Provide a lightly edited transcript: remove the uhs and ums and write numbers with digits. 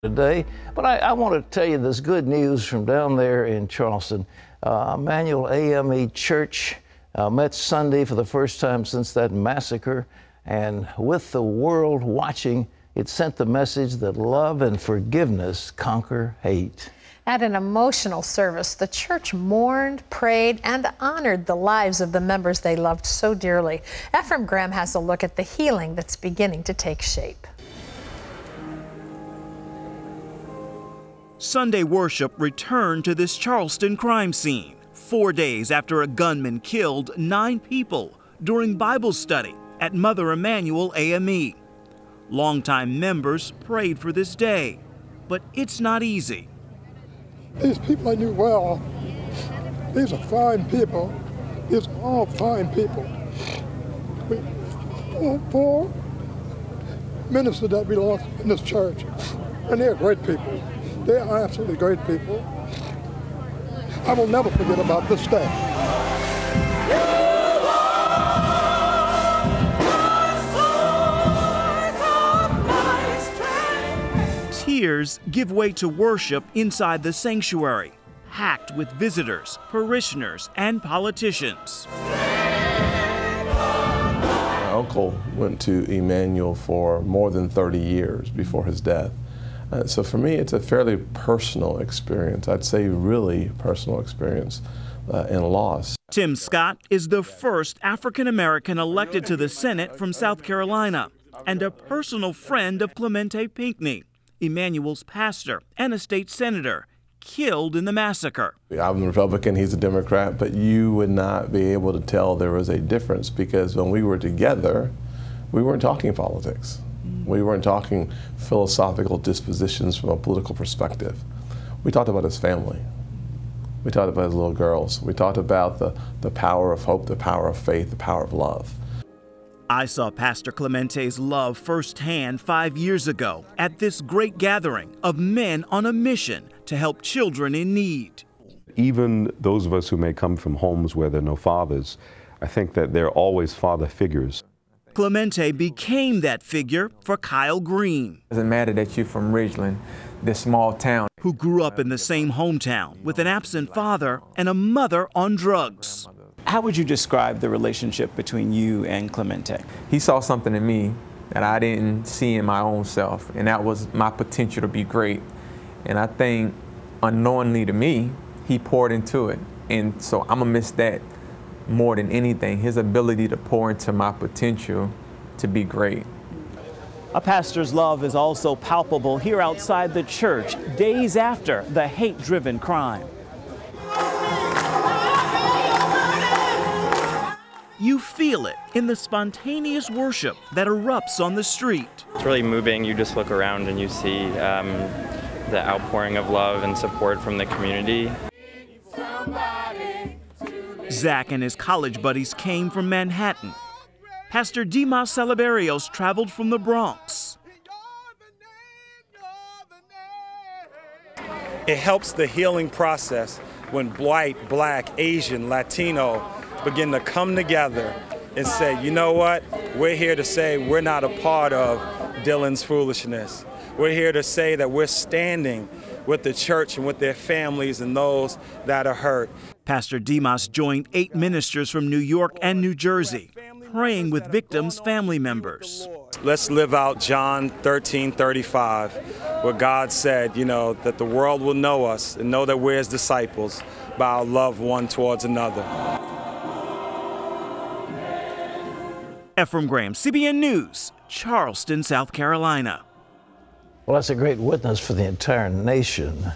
today, but I want to tell you this good news from down there in Charleston. Emmanuel AME Church met Sunday for the first time since that massacre, and with the world watching, it sent the message that love and forgiveness conquer hate. At an emotional service, the church mourned, prayed, and honored the lives of the members they loved so dearly. Ephraim Graham has a look at the healing that's beginning to take shape. Sunday worship returned to this Charleston crime scene 4 days after a gunman killed 9 people during Bible study at Mother Emmanuel AME. Longtime members prayed for this day, but it's not easy. These people I knew well. These are fine people. These are all fine people. Four ministers that we lost in this church, and they're great people. They are absolutely great people. I will never forget about this day. Tears give way to worship inside the sanctuary, packed with visitors, parishioners, and politicians. My uncle went to Emmanuel for more than 30 years before his death. So for me, it's a fairly personal experience. I'd say really personal experience and loss. Tim Scott is the first African-American elected to the Senate from South Carolina and a personal friend of Clemente Pinckney, Emmanuel's pastor and a state senator, killed in the massacre. I'm a Republican, he's a Democrat, but you would not be able to tell there was a difference because when we were together, we weren't talking politics. We weren't talking philosophical dispositions from a political perspective. We talked about his family. We talked about his little girls. We talked about the power of hope, the power of faith, the power of love. I saw Pastor Clemente's love firsthand 5 years ago at this great gathering of men on a mission to help children in need. Even those of us who may come from homes where there are no fathers, I think that there are always father figures. Clemente became that figure for Kyle Green. It doesn't matter that you're from Ridgeland, this small town. Who grew up in the same hometown with an absent father and a mother on drugs. How would you describe the relationship between you and Clemente? He saw something in me that I didn't see in my own self, and that was my potential to be great. And I think unknowingly to me, he poured into it. And so I'm gonna miss that more than anything, his ability to pour into my potential to be great. A pastor's love is also palpable here outside the church, days after the hate-driven crime. You feel it in the spontaneous worship that erupts on the street. It's really moving. You just look around and you see the outpouring of love and support from the community. Zach and his college buddies came from Manhattan. Pastor Dimas Salaberios traveled from the Bronx. It helps the healing process when white, black, Asian, Latino begin to come together and say, you know what, we're here to say we're not a part of Dylan's foolishness. We're here to say that we're standing with the church and with their families and those that are hurt. Pastor Dimas joined 8 ministers from New York and New Jersey, praying with victims' family members. Let's live out John 13:35, where God said, you know, that the world will know us and know that we're his disciples by our love one towards another. Ephraim Graham, CBN News, Charleston, South Carolina. Well, that's a great witness for the entire nation.